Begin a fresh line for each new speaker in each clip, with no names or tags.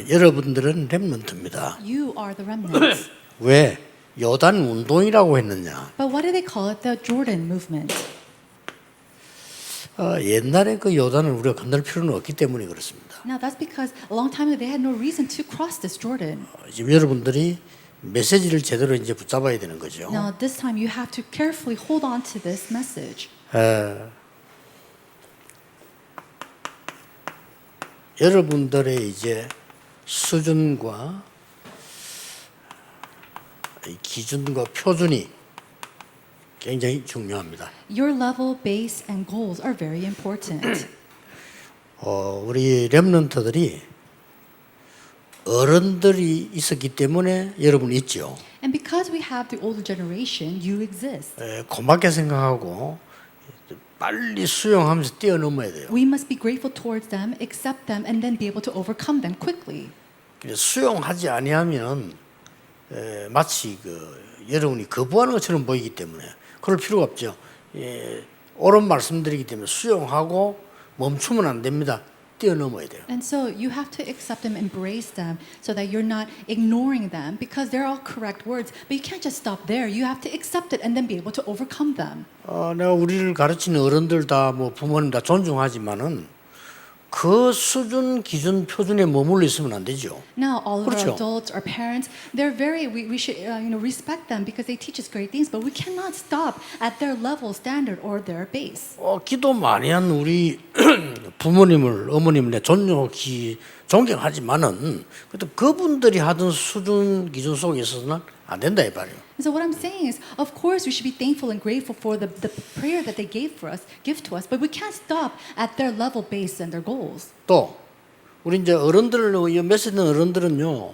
여러분들은 렘넌트입니다.
You are the remnants.
왜 요단 운동이라고 했느냐?
But why do they call it the Jordan movement?
옛날에 그 요단을 우리가 건널 필요는 없기 때문에 그렇습니다.
Now that's because a long time ago they had no reason to cross this Jordan.
지금 여러분들이 메시지를 제대로 이제 붙잡아야 되는 거죠.
Now this time you have to carefully hold on to this message.
여러분들의 이제 수준과 기준과 표준이 굉장히 중요합니다.
Your level, base, and goals are very important.
우리 렘넌트들이 어른들이 있었기 때문에 여러분 있죠.
And because we have the older generation, you exist.
고맙게 생각하고 빨리 수용하면서 뛰어넘어야 돼요.
We must be grateful towards them, accept them, and then be able to overcome them quickly.
수용하지 아니하면 마치 여러분이 거부하는 것처럼 보이기 때문에 그럴 필요가 없죠. 옳은 말씀드리기 때문에 수용하고 멈추면 안 됩니다. 뛰어넘어야 돼요.
And so you have to accept them, embrace them, so that you're not ignoring them, because they're all correct words. But you can't just stop there. You have to accept it and then be able to overcome them.
내가 우리를 가르치는 어른들 다 부모님 다 존중하지만은 그 수준, 기준, 표준에 머물러 있으면 안 되죠.
Now, all of
그렇죠.
our adults, our parents, they're very. We should respect them because they teach us great things. But we cannot stop at their level, standard, or their base.
기도 많이 한 우리 부모님을 어머님을 내 존경하지만은 그래도 그분들이 하던 수준, 기준 속에 있어서는 안 된다 이 말이에요.
And so what I'm saying is, of course, we should be thankful and grateful for the prayer that they give to us, but we can't stop at their level, base, and their goals.
또 우리 이제 어른들 메시지는 어른들은요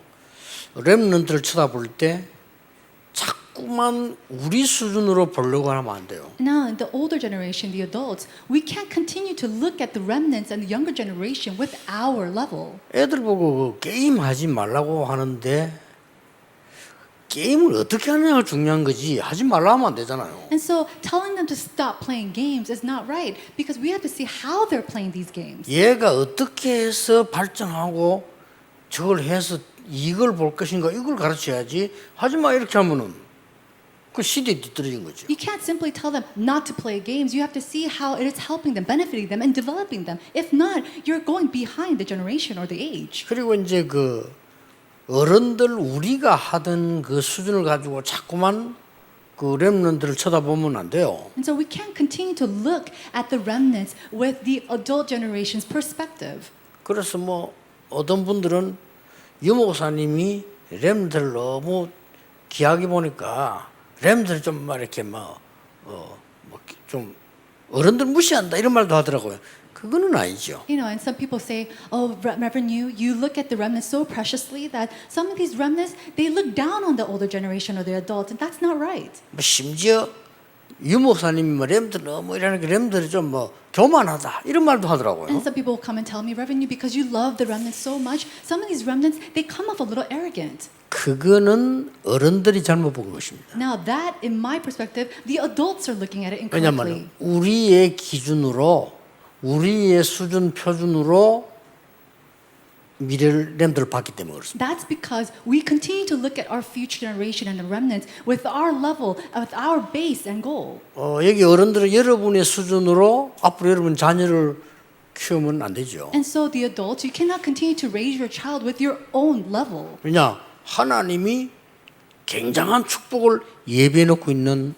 렘넌트를 쳐다볼 때 자꾸만 우리 수준으로 보려고 하면 안 돼요.
Now, in the older generation, the adults, we can't continue to look at the remnants and the younger generation with our level.
애들 보고 게임 하지 말라고 하는데 게임을 어떻게 하느냐가 중요한 거지 하지 말라 하면 안 되잖아요.
And so telling them to stop playing games is not right, because we have to see how they're playing these games.
얘가 어떻게 해서 발전하고 저걸 해서 이걸 볼 것인가 이걸 가르쳐야지 하지 마 이렇게 하면은 그 시대에 뒤떨어진 거죠.
You can't simply tell them not to play games. You have to see how it is helping them, benefiting them, and developing them. If not, you're going behind the generation or the age.
그리고 이제 어른들 우리가 하던 그 수준을 가지고 자꾸만 렘넌트를 쳐다보면 안 돼요.
And so we can't continue to look at the remnants with the adult generation's perspective.
그래서 어떤 분들은 유목사님이 렘넌트를 너무 귀하게 보니까 렘넌트를 좀 이렇게 좀 어른들 무시한다 이런 말도 하더라고요. 그거는 아니죠.
And some people say, "Oh, Reverend, you look at the remnants so preciously that some of these remnants they look down on the older generation or the adults, and that's not right."
심지어 유목사님이 렘들 너무 이러니까 렘들이 좀 교만하다 이런 말도 하더라고요.
And some people will come and tell me, "Reverend, because you love the remnants so much, some of these remnants they come off a little arrogant."
그거는 어른들이 잘못 본 것입니다.
Now that, in my perspective, the adults are looking at it
왜냐하면
incorrectly.
우리의 기준으로 우리의 수준 표준으로 미래를 렘들을 봤기 때문에 그렇습니다.
That's because we continue to look at our future generation and the remnants with our level, with our base and goal.
여기 어른들은 여러분의 수준으로 앞으로 여러분 자녀를 키우면 안 되죠.
And so the adults, you cannot continue to raise your child with your own level.
왜냐 하나님이 굉장한 축복을 예비해 놓고 있는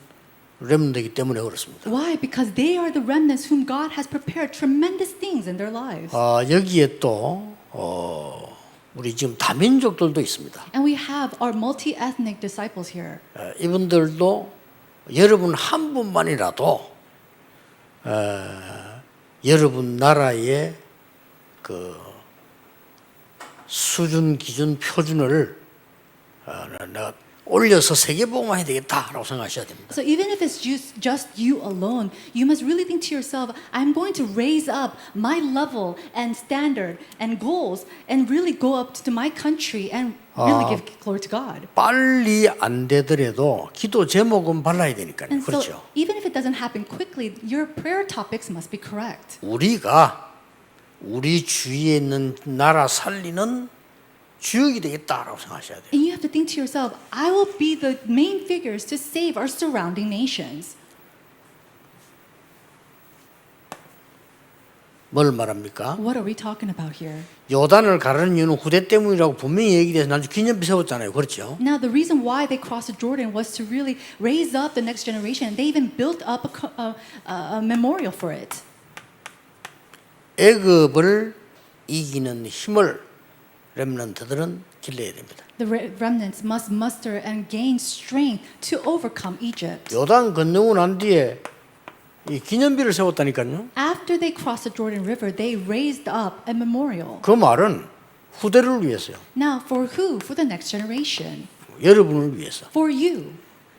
렘넌트이기 때문에 그렇습니다.
Why? Because they are the remnants whom God has prepared tremendous things in their lives.
여기에 또 우리 지금 다민족들도 있습니다.
And we have our multi-ethnic disciples here.
이분들도 여러분 한 분만이라도 여러분 나라의 수준, 기준, 표준을 내가 올려서 세계복음화해야 되겠다라고 생각하셔야 됩니다.
So even if it's just you alone, you must really think to yourself, I'm going to raise up my level and standard and goals and really go up to my country and really give glory to God.
빨리 안 되더라도 기도 제목은 발라야 되니까요.
And so
그렇죠.
even if it doesn't happen quickly, your prayer topics must be correct.
우리가 우리 주위에 있는 나라 살리는 주역이 되겠다라고 생각하셔야 돼요.
And you have to think to yourself, I will be the main figures to save our surrounding nations.
뭘 말합니까?
What are we talking about here?
요단을 가르는 이유는 후대 때문이라고 분명히 얘기돼서 나중에 기념비 세웠잖아요. 그렇죠?
Now, the reason why they crossed the Jordan was to really raise up the next generation. They even built up a memorial for it.
애굽을 이기는 힘을 렘넌트들은 길러야 됩니다.
The remnants must muster and gain strength to overcome Egypt.
요단 건너고 난 뒤에 이 기념비를 세웠다니까요.
After they crossed the Jordan River, they raised up a memorial.
그 말은 후대를 위해서요.
Now, for who? For the next generation.
여러분을 위해서.
For you.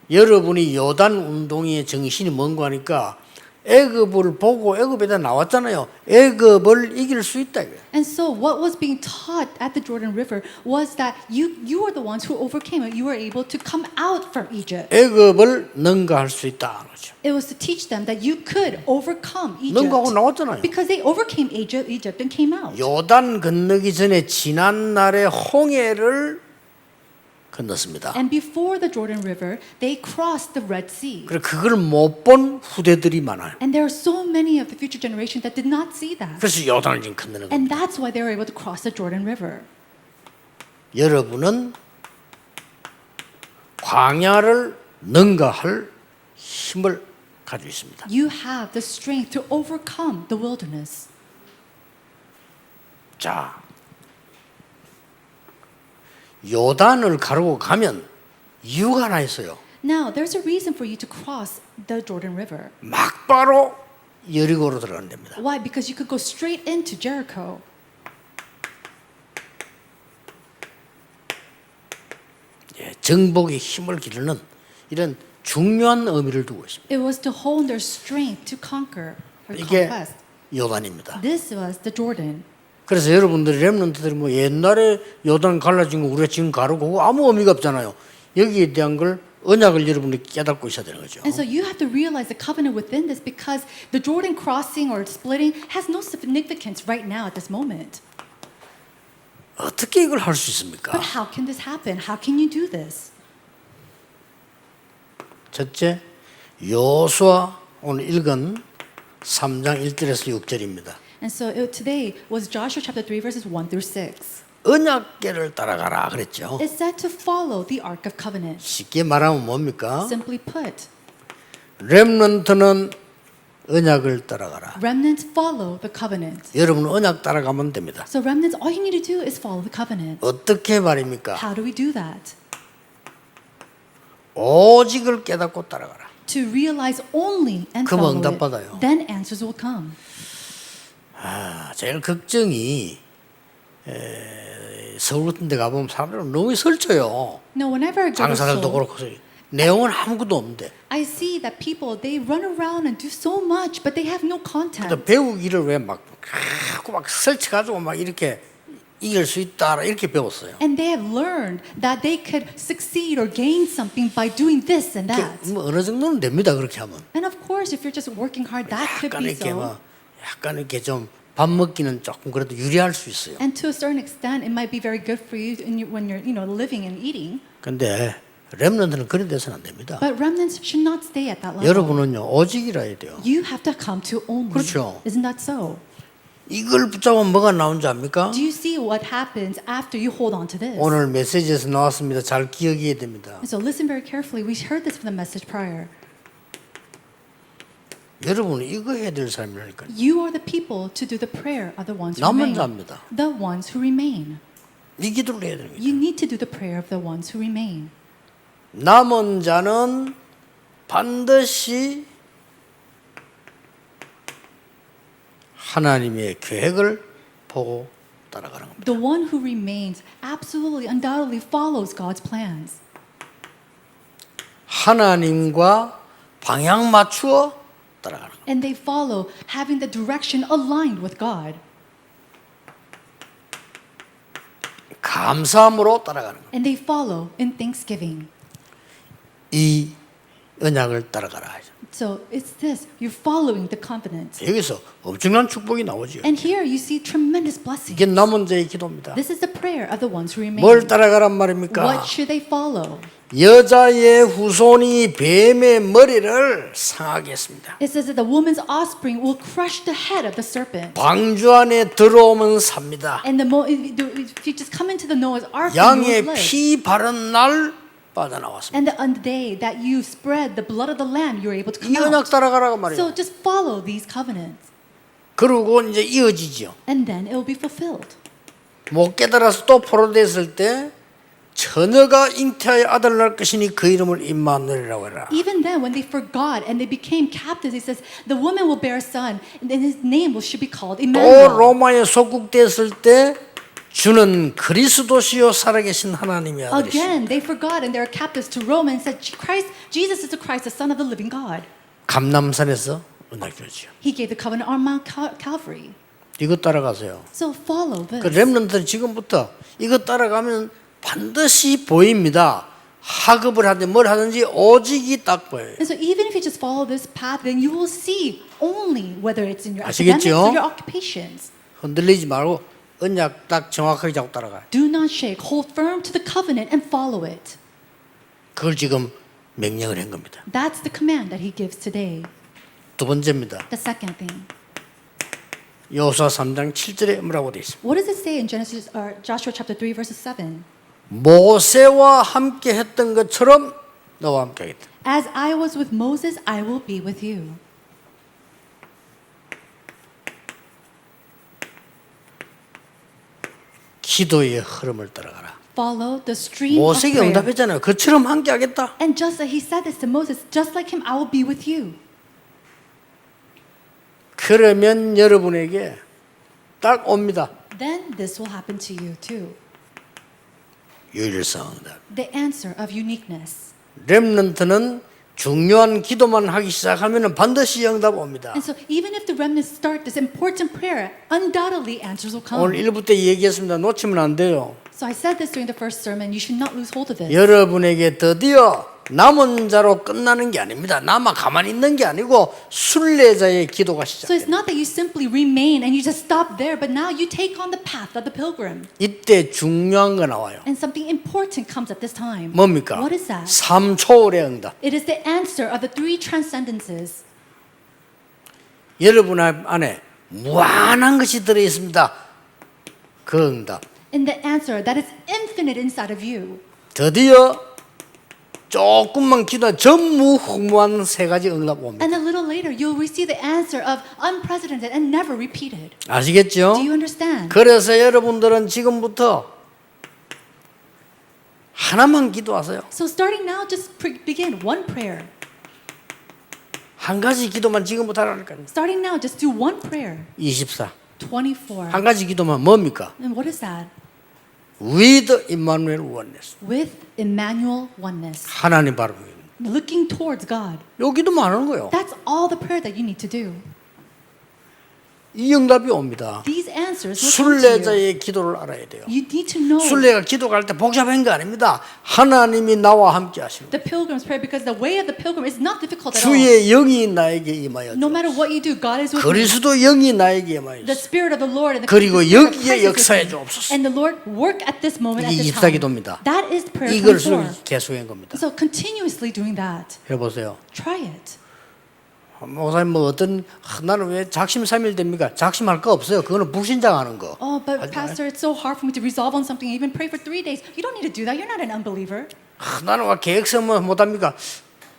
여러분이 요단 운동의 정신이 뭔가 하니까 애굽을 보고 애굽에다 나왔잖아요. 애굽을 이길 수 있다.
And so what was being taught at the Jordan River was that you are the ones who overcame it. You were able to come out from Egypt.
애굽을 능가할 수 있다. 그렇죠.
It was to teach them that you could overcome
능가하고
Egypt.
나왔잖아요.
Because they overcame Egypt and came out.
요단 건너기 전에 지난 날에 홍해를 건넜습니다.
And before the Jordan River, they crossed the Red Sea.
그래 그걸 못 본 후대들이 많아요.
And there are so many of the future generation that did not see that.
그래서 요단을 지금 건너는 겁니다.
And that's why they were able to cross the Jordan River.
여러분은 광야를 능가할 힘을 가지고 있습니다.
You have the strength to overcome the wilderness.
자, 요단을 가르고 가면 이유가 하나 있어요.
Now, there's a reason for you to cross the Jordan River.
막바로 여리고로 들어가는 됩니다.
Why? Because you could go straight into Jericho.
예, 정복의 힘을 기르는 이런 중요한 의미를 두고 있습니다.
It was to hone their strength to conquer or
이게
conquest.
요단입니다.
This was the Jordan.
그래서 여러분들이 렘넌트들이 뭐 옛날에 요단 갈라진 거 우리가 지금 가르고 아무 의미가 없잖아요. 여기에 대한 걸 언약을 여러분이 깨닫고 있어야 되는 거죠.
And so you have to realize the covenant within this because the Jordan crossing or splitting has no significance right now at this moment.
어떻게 이걸 할 수 있습니까?
But how can this happen? How can you do this?
첫째, 여호수아 오늘 읽은 3장 1절에서 6절입니다.
And so today was Joshua chapter 3 verses 1 through 6.
언약궤를 따라가라 그랬죠.
It said to follow the Ark of Covenant.
쉽게 말하면 뭡니까?
Simply put,
렘넌트는 언약을 따라가라.
remnants follow the covenant.
여러분은 언약 따라가면 됩니다.
So remnants, all you need to do is follow the covenant.
어떻게 말입니까?
How do we do that?
오직을 깨닫고 따라가라.
To realize only and
그럼
follow
응답받아요.
it. Then answers will come.
제일 걱정이 서울 같은 데 가보면 사람들은 너무 설쳐요.
Now, whenever I go to
장사들도
Seoul,
그렇고 내용은 아무것도 없는데
I see that people, they run around and do so much, but they have no
또
content.
배우기를 왜 막 설쳐가지고 막 이렇게 이길 수 있다 이렇게 배웠어요.
And they have learned that they could succeed or gain something by doing this and that.
뭐 어느 정도는 됩니다 그렇게 하면.
And of course, if you're just working hard, that could
약간
be
이렇게
so.
뭐 약간 이렇게 좀 밥 먹기는 조금 그래도 유리할 수 있어요.
And to a certain extent, it might be very good for you when you're, living and eating.
근데 렘넌트는 그런 데서는 안 됩니다.
But remnants should not stay at that level.
여러분은요 오직이라 해야 돼요.
You have to come to only.
그렇죠.
Isn't that so?
이걸 붙잡으면 뭐가 나온지 압니까?
Do you see what happens after you hold on to this?
오늘 메시지에서 나왔습니다. 잘 기억해야 됩니다.
And so listen very carefully. We heard this from the message prior.
여러분은 이거 해야 될 사람이라니까요.
You are the people to do the prayer of the ones who
남은
remain.
자입니다.
The ones who remain.
이 기도를 해야 됩니다.
You need to do the prayer of the ones who remain.
남은 자는 반드시 하나님의 계획을 보고 따라가는 겁니다.
The one who remains absolutely, undoubtedly follows God's plans.
하나님과 방향 맞추어 따라가는 겁니다.
And they follow having the direction aligned with God.
감사함으로 따라가는 겁니다.
And they follow in thanksgiving.
이 언약을 따라가라.
So it's this, you're following the covenant.
여기서 엄청난 축복이 나오죠.
And here you see tremendous blessing.
이게 남은 자의 기도입니다.
This is the prayer of the ones who remain.
뭘 따라가란 말입니까?
What should they follow?
여자의 후손이 뱀의 머리를 상하게 했습니다.
It says that the woman's offspring will crush the head of the serpent.
방주 안에 들어오면 삽니다.
And if you just come into the Noah's ark,
양의
you will live.
피 바른 날 빠져나왔습니다.
And on the day that you spread the blood of the lamb, you're able to
이
come
언약
out.
따라가라고
So
말이에요.
just follow these covenants.
그러고 이제 이어지죠.
And then it will be fulfilled.
못 깨달아서 또 포로됐을 때 처녀가 잉태하여 아들 낳을 것이니 그 이름을 임마누엘이라고 해라.
Even then, when they forgot and they became captives, it says the woman will bear a son, and then his name should be called
또
Emmanuel.
로마에 속국됐을 때 주는 그리스도시요 살아계신 하나님의 아들이시다.
Again, they forgot and they were captives to Rome and said, Jesus is the Christ, the Son of the living God.
감남산에서 언약 주죠.
He gave the covenant on Mount Calvary.
이거 따라가세요.
So follow this.
그 렘넌트는 지금부터 이거 따라가면 반드시 보입니다. 학업을 하든지 뭘 하든지 오직이 딱 보여요.
And so even if you just follow this path, then you will see only whether it's in your
아시겠죠?
academics or your occupations.
흔들리지 말고 언약 딱 정확하게 잡고 따라가요.
Do not shake. Hold firm to the covenant and follow it.
그걸 지금 명령을 한 겁니다.
That's the command that he gives today.
두 번째입니다.
The second thing.
여호수아 3장 7절에 뭐라고 되어 있습니다.
What does it say in Joshua chapter 3 verses 7?
모세와 함께 했던 것처럼 너와 함께 하겠다.
As I was with Moses, I will be with you.
기도의 흐름을 따라가라.
Follow the stream of
모세에게
prayer.
응답했잖아요. 그처럼 함께 하겠다.
And just like he said this to Moses, just like him, I will be with you.
그러면 여러분에게 딱 옵니다.
Then this will happen to you too.
유일성 응답.
The answer of uniqueness.
렘넌트는 중요한 기도만 하기 시작하면 반드시 응답 옵니다.
And so even if the remnants start this important prayer, undoubtedly answers will come.
오늘 1부 때 얘기했습니다. 놓치면 안 돼요.
So I said this during the first sermon, you should not lose hold of it.
여러분에게 드디어 남은 자로 끝나는 게 아닙니다. 남아 가만히 있는 게 아니고 순례자의 기도가
So it's
시작됩니다.
not that you simply remain and you just stop there, but now you take on the path of the pilgrim.
이때 중요한 거 나와요.
And something important comes at this time.
뭡니까?
What is that?
3초월의 응답.
It is the answer of the three transcendences.
여러분 안에 무한한 것이 들어 있습니다. 그 응답.
And the answer that is infinite inside of you.
드디어 조금만 기도한 전무후무한 세 가지 응답 옵니다.
And a little later, you'll receive the answer of unprecedented and never repeated.
아시겠죠?
Do you understand?
그래서 여러분들은 지금부터 하나만 기도하세요.
So starting now, just begin one prayer.
한 가지 기도만 지금부터 하라니까요.
Starting now, just do one prayer.
24.
24.
한 가지 기도만 뭡니까?
And what is that?
With Emmanuel oneness.
With Emmanuel oneness.
하나님 바라보기.
Looking towards God.
요 기도만 하는 거예요.
That's all the prayer that you need to do.
이 응답이 옵니다.
These answers will come to you.
순례자의 기도를 알아야 돼요.
You need to know
순례가 기도할 때 복잡한 거 아닙니다. 하나님이 나와 함께 하시는
the pilgrim's prayer because the way of the pilgrim is not difficult at all.
주의 영이 나에게 임하여
No matter what you do, God is with you.
그리스도 영이 나에게 임하여
The Spirit of the Lord and the
그리고
Spirit of
여기에
Christ is
역사해
with you.
주옵소서.
And the Lord work at this moment at
이게
this
24
time.
기도입니다.
That is prayer
이걸
24.
계속한 겁니다.
So continuously doing that.
해보세요.
Try it.
목사님 뭐 어떤 나는 왜 작심삼일 됩니까? 작심할 거 없어요. 그거는 불신자하는 거.
Oh, but Pastor, it's so hard for me to resolve on something, even pray for 3 days. You don't need to do that. You're not an unbeliever.
나는 왜 계획 세우면 못합니까?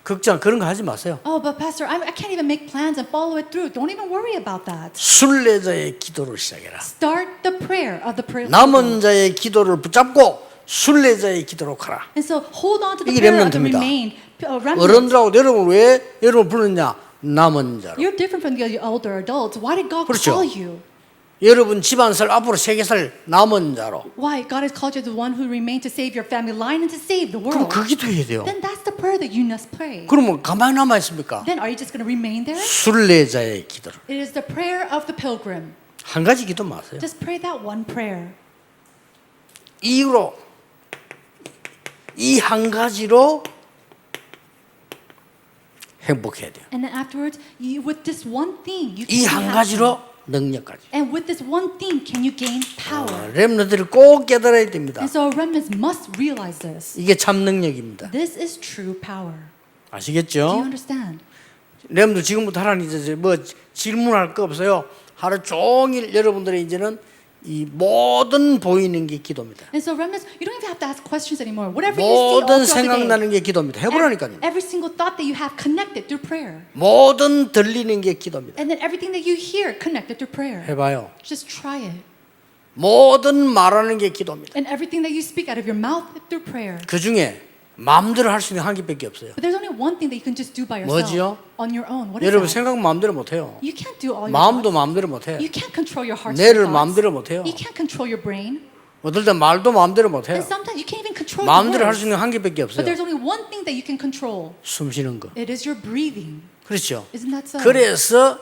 걱정 그런 거 하지 마세요.
Oh, but Pastor, I can't even make plans and follow it through. Don't even worry about that.
순례자의 기도를 시작해라.
Start the prayer of the prayer.
남은 자의 기도를 붙잡고 순례자의 기도로 가라.
And so hold on to the
이게
prayer of the
렘넌트입니다.
remnant.
어른들하고 여러분 왜 여러분 부르느냐? 남은 자로.
You're different from the older adults. Why did God
그렇죠.
call you?
여러분 집안살 앞으로 세계 살 남은 자로.
Why? God has called you the one who remained to save your family line and to save the
그럼
world.
그 기도해야 돼요.
Then that's the prayer that you must pray.
그러면 가만히 남아 있습니까?
Then are you just going to remain there?
순례자의 기도를.
It is the prayer of the pilgrim.
한 가지 기도 마세요.
Just pray that one prayer.
이유로 이 한 가지로 행복해야 돼요.
And then afterwards, with this one thing, you
이
can
한
have
가지로 능력까지.
and with this one thing, can you gain power?
렘너들이 꼭 깨달아야 됩니다.
And so remnants must realize this.
이게 참 능력입니다.
This is true power. Do you
아시겠죠?
understand?
렘너 지금부터 하나님 이제 뭐 질문할 거 없어요. 하루 종일 여러분들의 이제는 이 모든 보이는 게 기도입니다.
And so remnants, you don't even have to ask questions anymore. Whatever you see all
모든
throughout the day,
생각나는 게 기도입니다. 해보라니까요.
every single thought that you have connected through prayer.
모든 들리는 게 기도입니다.
And then everything that you hear connected through prayer.
해봐요.
Just try it.
모든 말하는 게 기도입니다.
And everything that you speak out of your mouth through prayer.
그 중에 마음대로 할 수 있는 한 개밖에 없어요.
But there's only one thing that you can just do by yourself.
뭐지요?
On your own. What is
여러분
that?
생각 마음대로 못 해요.
You can't do all your
마음도
thoughts.
마음대로 못 해요.
You can't control your heart's
뇌를
thoughts.
마음대로 못 해요.
You can't control your brain.
어떨 때 말도 마음대로 못 해요.
And sometimes you can't even control your
마음대로 할
words.
수 있는 한 개밖에 없어요.
But there's only one thing that you can control.
숨 쉬는 거.
It is your breathing.
그렇죠.
Isn't that so?
그래서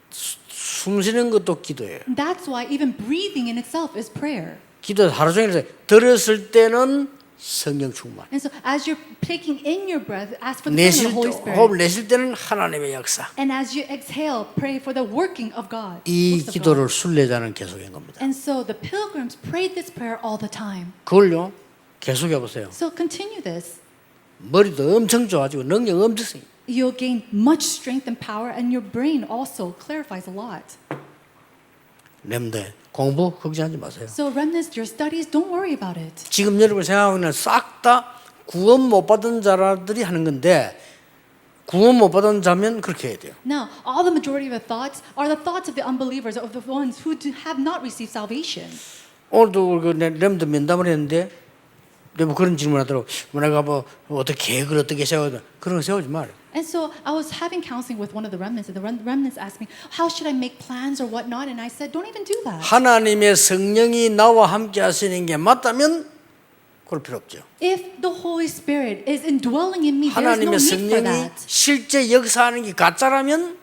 숨 쉬는 것도 기도예요.
That's why even breathing in itself is prayer.
기도 하루 종일 해서 들었을 때는 성령 충만.
And so as you're taking in your breath, ask for the
내쉴
filling of the Holy
때
Spirit.
호흡을 내쉴 때는 하나님의 역사.
And as you exhale, pray for the working of God.
이
works of God.
기도를 순례자는 계속한 겁니다.
And so the pilgrims prayed this prayer all the time.
그걸요 계속해 보세요.
So continue this.
머리도 엄청 좋아지고 능력 엄청 생겨.
You'll gain much strength and power, and your brain also clarifies a lot.
렘들 공부 걱정하지 마세요.
So remnants, your studies, don't worry about it.
지금 여러분 생각하고 있는 싹 다 구원 못 받은 자들이 하는 건데 구원 못 받은 자면 그렇게 해야 돼요.
Now, all the majority of the thoughts are the thoughts of the unbelievers, of the ones who have not received salvation.
오늘도 그 렘들 면담을 했는데 뭐 그런 질문하더라고. 내가 뭐 어떻게 계획을 어떻게 세워야 돼? 그런 거 세우지 말아요.
And so I was having counseling with one of the remnants, and the remnants asked me, how should I make plans or whatnot? And I said, don't even do that.
하나님의 성령이 나와 함께 하시는 게 맞다면 그럴 필요 없죠.
If the Holy Spirit is indwelling in me, there's no
하나님의
need for
성령이
that.
실제 역사하는 게 가짜라면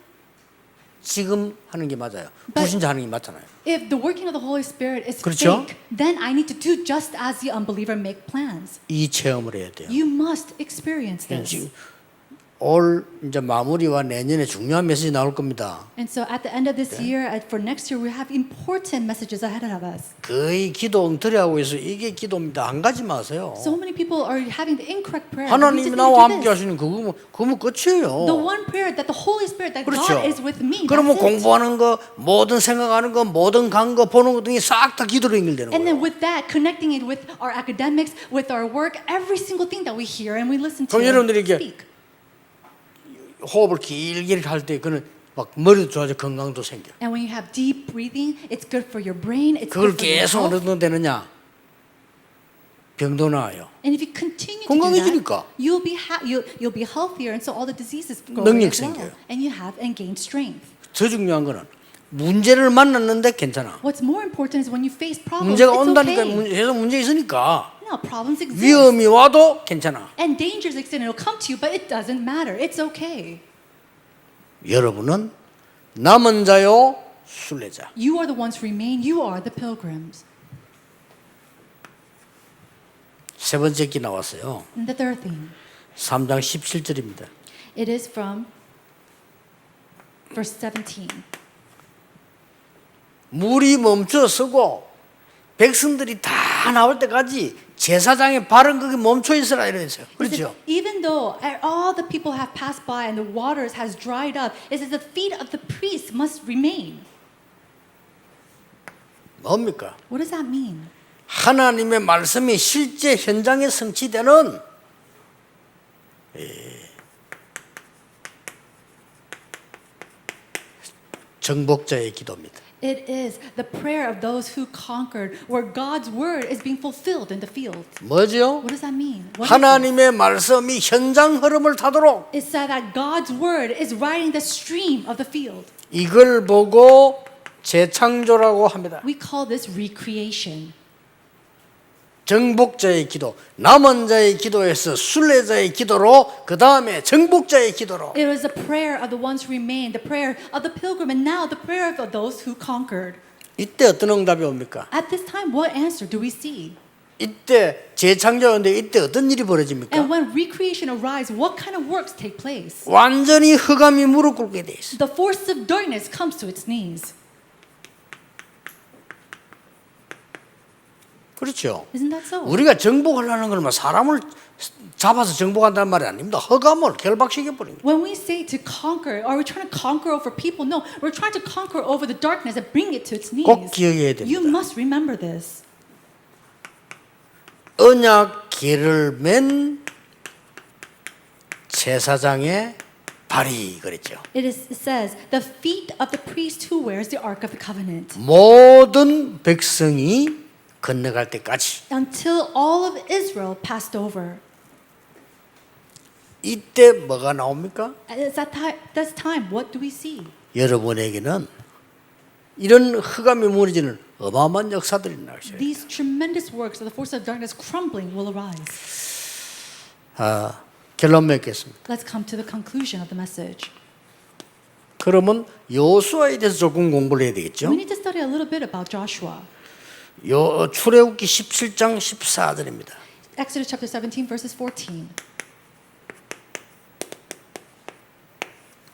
지금 하는 게 맞아요. 불신자 하는 게 맞잖아요.
If the working of the Holy Spirit is
그렇죠?
fake, then I need to do just as the unbeliever make plans.
이 체험을 해야 돼요.
You must experience this.
지금 올 이제 마무리와 내년에 중요한 메시지 나올 겁니다.
And so at the end of this year, for next year, we have important messages ahead of us.
거의 기도 엉터리 하고 있어. 이게 기도입니다. 안 가지 마세요.
So many people are having the incorrect prayer. We just
하나님이
need
나와
to do
함께
this.
하시는 그거면 끝이에요.
The one prayer that the Holy Spirit, that
그렇죠.
God is with me.
그러면
That's it.
공부하는 거, 모든 생각하는 거, 모든 간 거, 보는 거 등이 싹 다 기도로 연결되는
And then
거예요.
with that, connecting it with our academics, with our work, every single thing that we hear and we listen to
그럼
and
여러분들이 이게
speak.
호흡을 길게 할 때 그는 막 머리도 좋아져 건강도 생겨.
And when you have deep breathing, it's good for your brain, it's
그걸
good for your
계속
health.
어느 되느냐? 병도 나아요.
And if you continue to do
건강해지니까.
that, you'll be healthier, and so all the diseases go
능력
away as well.
생겨요.
And you have and gain strength.
더 중요한 거는 문제를 만났는데 괜찮아.
What's more important is when you face problems,
문제가
it's
온다니까
okay.
계속 문제 있으니까
No, problems exist.
위험이 와도 괜찮아.
And dangers exist, and it'll come to you, but it doesn't matter. It's okay.
여러분은 남은 자요 순례자.
You are the ones who remain. You are the pilgrims.
세 번째 기 나왔어요.
And the third thing,
3장 17절입니다.
it is from verse 17.
물이 멈춰 서고 백성들이 다 나올 때까지 제사장의 발은 거기 멈춰 있으라 이랬어요.
It says,
그렇죠?
even though all the people have passed by and the waters has dried up, it says the feet of the priests must remain.
뭡니까?
What does that mean?
하나님의 말씀이 실제 현장에 성취되는 정복자의 기도입니다.
It is the prayer of those who conquered, where God's word is being fulfilled in the field.
뭐죠?
What does that mean? What is
하나님의 말씀이 현장 흐름을 타도록
it? It's that God's word is riding the stream of the field.
이걸 보고 재창조라고 합니다.
We call this recreation.
정복자의 기도, 남은 자의 기도에서 순례자의 기도로 그 다음에 정복자의 기도로
It was the prayer of the ones who remained, the prayer of the pilgrim, and now the prayer of those who conquered.
이때 어떤 응답이 옵니까?
At this time, what answer do we see?
이때 재창조하는데 이때 어떤 일이 벌어집니까?
And when recreation arrives, what kind of works take place?
완전히 흑암이 무릎 꿇게 돼 있어.
The force of darkness comes to its knees.
그렇죠.
Isn't that so?
우리가 정복하려는 건 사람을 잡아서 정복한다는 말이 아닙니다. 흑암을 결박시켜 버린 거예요.
When we say to conquer, are we trying to conquer over people? No, we're trying to conquer over the darkness and bring it to its knees.
꼭 기억해야
You
됩니다.
must remember this.
언약 계를 맨 제사장의 발이 그랬죠.
It says, the feet of the priest who wears the Ark of the Covenant.
모든 백성이 건너갈 때까지.
Until all of Israel passed over.
이때 뭐가 나옵니까?
At that time, what do we see?
여러분에게는 이런 흑암이 무너지는 어마어마한 역사들이 나오셔요.
These tremendous works of the force of darkness crumbling will arise.
결론 맺겠습니다.
Let's come to the conclusion of the message.
그러면 여호수아에 대해서 조금 공부를 해야 되겠죠?
We need to study a little bit about Joshua.
출애굽기 17장 14절입니다.
Exodus chapter 17, verses 14.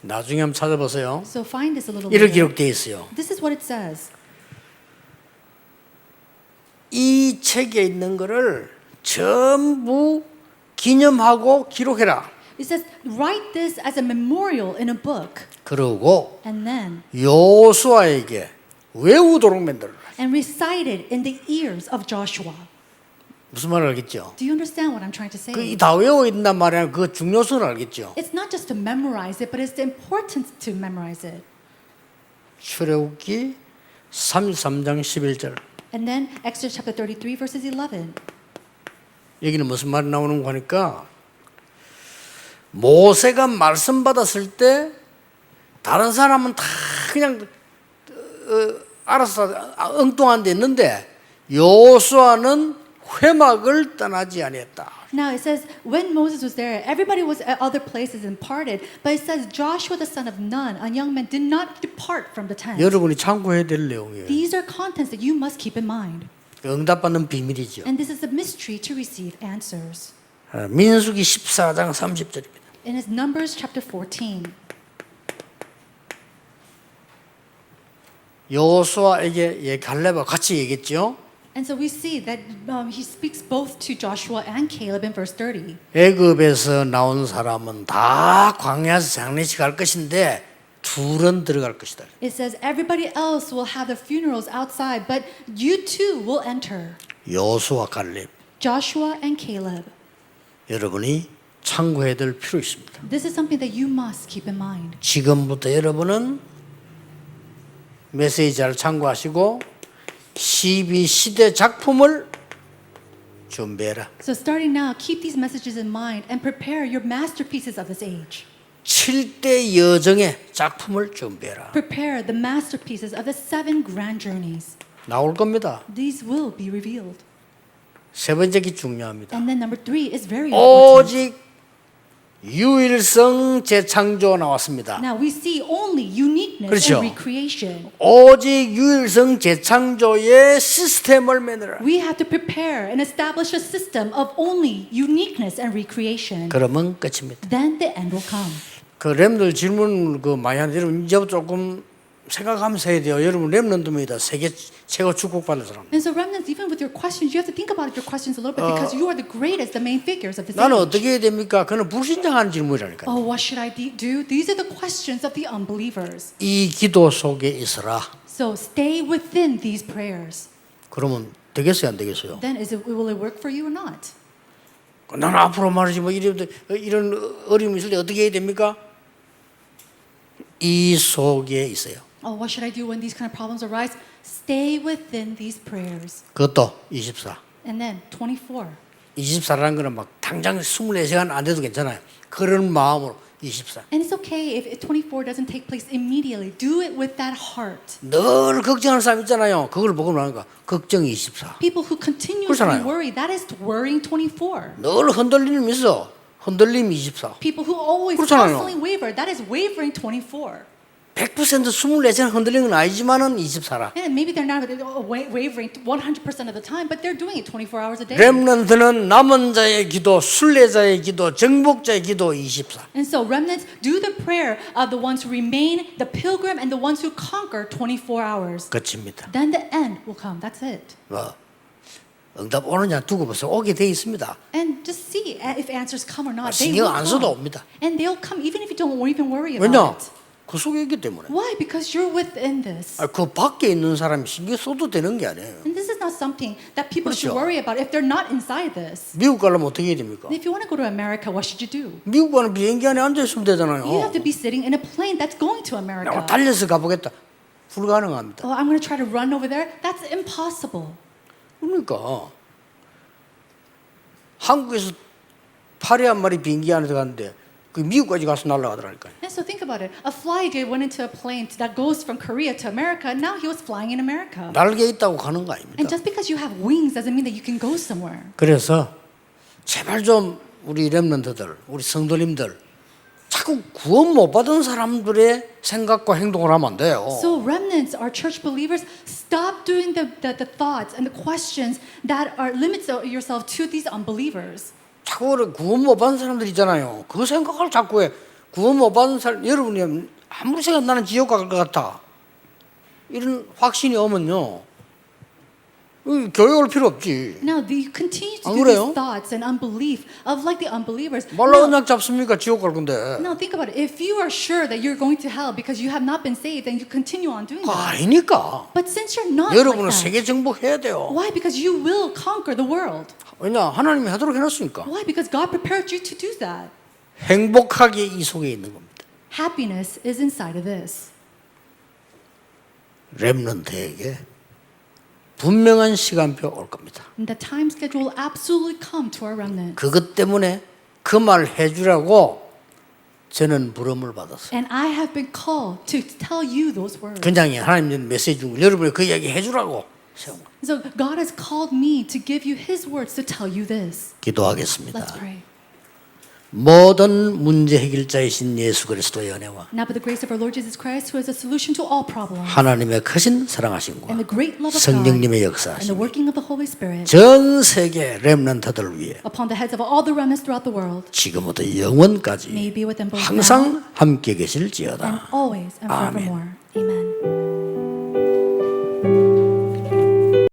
나중에 한번 찾아보세요.
So find this a little
이렇게
later.
기록되어 있어요.
This is what it says.
이 책에 있는 거를 전부 기념하고 기록해라.
It says, write this as a memorial in a book.
그러고
And then,
여호수아에게 외우도록 만들어라.
and recite it in the ears of Joshua.
무슨 말을 알겠죠?
Do you understand what I'm trying to say?
다 외워 있단 말이야. 그 중요성을 알겠죠?
It's not just to memorize it, but it's the importance to memorize it.
출애굽기 33장 11절.
And then Exodus chapter 33, verses 11.
여기는 무슨 말이 나오는 거니까 모세가 말씀 받았을 때 다른 사람은 다 그냥 알아서 엉뚱한 데 있는데 여호수아는 회막을 떠나지 아니했다.
Now it says, when Moses was there, everybody was at other places and parted. But it says, Joshua the son of Nun, a young man, did not depart from the tent.
여러분이 참고해야 될 내용이에요.
These are contents that you must keep in mind.
응답받는 비밀이죠.
And this is a mystery to receive answers.
민수기 14장 30절입니다.
And it's Numbers chapter 14.
여호수아에게 갈렙과 같이 얘기했죠.
And so we see that he speaks both to Joshua and Caleb in verse 30.
애굽에서 나온 사람은 다 광야에서 장례식 할 것인데 둘은 들어갈 것이다.
It says, everybody else will have their funerals outside, but you too will enter.
여호수아 갈렙
Joshua and Caleb.
여러분이 참고해야 될 필요 있습니다.
This is something that you must keep in mind.
지금부터 여러분은 메시지를 참고하시고 12시대 작품을 준비해라.
So starting now, keep these messages in mind and prepare your masterpieces of this age.
7대 여정의 작품을 준비해라.
Prepare the masterpieces of the 7 grand journeys.
나올 겁니다.
These will be revealed.
세 번째가 중요합니다.
And then number 3 is very important.
오직 유일성 재창조 나왔습니다.
Now we see only uniqueness
그렇죠.
and recreation.
오직 유일성 재창조의 시스템을 만들어라.
We have to prepare and establish a system of only uniqueness and recreation.
그러면 끝입니다.
Then the end will come.
그 렘들 질문 많이 하는데 여러분 이제부터 조금 생각하면서 해야 돼요. 여러분 렘넌트입니다. 세계 최고 축복받는 사람.
And so remnants, even with your questions, you have to think about your questions a little bit because you are the greatest, the main figures of this
나는
age.
어떻게 해야 됩니까? 그는 불신장하는 질문이라니까.
Oh, what should I do? These are the questions of the unbelievers.
이 기도 속에 있어라.
So stay within these prayers.
그러면 되겠어요, 안 되겠어요?
Then will it work for you or not?
나는 앞으로 말이지 이런 어려움이 있을 때 어떻게 해야 됩니까? 이 속에 있어요.
Oh, what should I do when these kind of problems arise? Stay within these prayers.
그것도 24.
And then 24.
24라는 거는 막 당장 24시간 안 돼도 괜찮아요. 그런 마음으로 24.
And it's okay if 24 doesn't take place immediately. Do it with that heart.
늘 걱정하는 사람 있잖아요. 그걸 보고 나는 거 걱정 24.
People who continuously
그렇잖아요.
worry, that is worrying 24.
늘 흔들림 있어. 흔들림 24.
People who always
그렇잖아요.
constantly waver, that is wavering 24.
100% 24시간 흔들리는 건 아니지만은 24라.
And maybe they're not wavering 100% of the time, but they're doing it 24 hours a day.
렘넌트는 남은 자의 기도, 순례자의 기도, 정복자의 기도 24.
And so remnants do the prayer of the ones who remain, the pilgrim, and the ones who conquer 24 hours.
끝입니다.
Then the end will come. That's it.
뭐 응답 오느냐 두고 보세요. 오게 돼 있습니다.
And just see if answers come or not. They
신경
will
안 써도
come.
옵니다.
And they'll come even if you don't even worry
왜냐?
about it.
그 속에 있기 때문에.
Why? Because you're within this.
그 밖에 있는 사람이 신경 써도 되는 게 아니에요.
And this is not something that people should
그렇죠.
worry about if they're not inside this.
미국 가려면 어떻게 해야 됩니까?
And if you want to go to America, what should you do?
미국 가는 비행기 안에 앉아 있으면 되잖아요.
You have to be sitting in a plane that's going to America.
내가 달려서 가보겠다. 불가능합니다.
Oh, I'm going to try to run over there. That's impossible.
그러니까 한국에서 파리 한 마리 비행기 안에 들어갔는데 그 미국까지 가서 날아가더라니까요.
And so think about it. A fly dude went into a plane that goes from Korea to America, and now he was flying in America.
날개 있다고 가는 거 아닙니다.
And just because you have wings doesn't mean that you can go somewhere.
그래서 제발 좀 우리 렘넌트들, 우리 성도님들 자꾸 구원 못 받은 사람들의 생각과 행동을 하면 안 돼요.
So remnants, our church believers, stop doing the thoughts and the questions that are limits yourself to these unbelievers.
자꾸 그래 구원 못 받은 사람들 있잖아요. 그 생각을 자꾸 해. 구원 못 받은 사람 여러분이 아무리 생각 나는 지옥 갈 것 같아. 이런 확신이 오면요. 교회 올 필요 없지.
Now you continue to
안
do
그래요?
these thoughts and unbelief of like the unbelievers.
말로
Now,
그냥 잡습니까? 지옥 갈 건데.
now think about it. If you are sure that you're going to hell because you have not been saved, then you continue on doing
그거
that.
아니니까.
But since you're not
여러분은
like that,
세계 정복해야 돼요.
why? Because you will conquer the world.
왜냐? 하나님이 하도록 해놨으니까.
Why? Because God prepared you to do that.
행복하게 이 속에 있는 겁니다.
Happiness is inside of this.
렘넌트에게 분명한 시간표 올 겁니다.
And the time schedule will absolutely come to our remnant.
그것 때문에 그 말 해주라고 저는 부름을 받았어요.
And I have been called to tell you those words.
굉장히 하나님 메시지 중 여러분이 그 이야기 해주라고 세운 거예요.
So God has called me to give you His words to tell you this.
기도하겠습니다.
Let's pray.
모든 문제 해결자이신 예수 그리스도의 은혜와
Now, by the grace of our Lord Jesus Christ, who is a solution to all problems,
하나님의 크신 사랑하심과
and the great love of God,
성령님의
and the
역사하심
working of the Holy Spirit,
전 세계 렘넌트들 위해
upon the heads of all the remnants throughout the world,
지금부터 영원까지
may be with them both now
항상 함께
and
계실지어다.
always and
아멘.
forevermore. Amen.